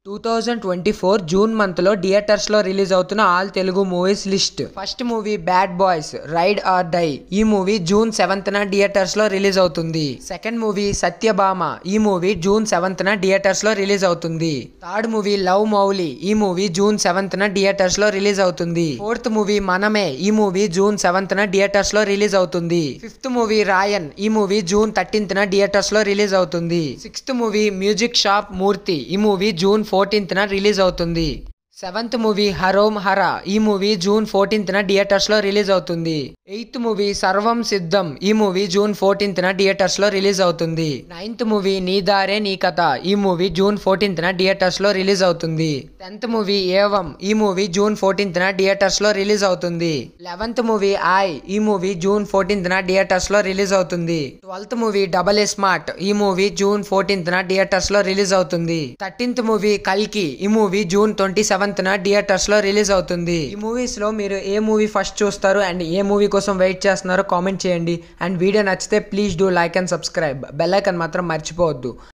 2024 June month లో theatres లో release అవుతున్న all Telugu movies list. First movie bad boys ride or die. ఈ movie June 7th theatres లో release అవుతుంది. Second movie Satyabhama. ఈ మూవీ జూన్ 7th థియేటర్స్ లో release అవుతుంది. Third movie love Mouli. ఈ మూవీ జూన్ 7th థియేటర్స్ లో రిలీజ్ అవుతుంది. Fourth movie Manamey. ఈ మూవీ జూన్ 7th థియేటర్స్ లో రిలీజ్ అవుతుంది. Fifth movie Raayan. ఈ మూవీ జూన్ 13th థియేటర్స్ లో రిలీజ్ అవుతుంది. సిక్స్త్ మూవీ మ్యూజిక్ షాప్ మూర్తి. ఈ మూవీ జూన్ 14th రిలీజ్ అవుతుంది. సెవెంత్ మూవీ హరోం హర. ఈ మూవీ జూన్ 14th థియేటర్స్ లో రిలీజ్ అవుతుంది. ఎయిత్ మూవీ సర్వం సిద్ధం. ఈ మూవీ జూన్ 14th థియేటర్స్ లో రిలీజ్ అవుతుంది. నైన్త్ మూవీ నీదారే నీ కథ. ఈ మూవీ జూన్ 14th థియేటర్స్ లో రిలీజ్ అవుతుంది. 10th మూవీ ఏవం. ఈ మూవీ జూన్ 14th థియేటర్స్ లో రిలీజ్ అవుతుంది. 11th movie I. ఈ మూవీ జూన్ 14th థియేటర్స్ లో రిలీజ్ అవుతుంది. 12th movie double smart. ఈ మూవీ జూన్ 14th థియేటర్స్ లో రిలీజ్ అవుతుంది. 13th మూవీ కల్కి. ఈ మూవీ జూన్ 27th థియేటర్స్ లో రిలీజ్ అవుతుంది. ఈ మూవీస్ లో మీరు ఏ మూవీ ఫస్ట్ చూస్తారు అండ్ ఏ మూవీ కోసం వెయిట్ చేస్తున్నారో కామెంట్ చేయండి. అండ్ వీడియో నచ్చితే please do like and subscribe. Bell icon మాత్రం మర్చిపోవద్దు.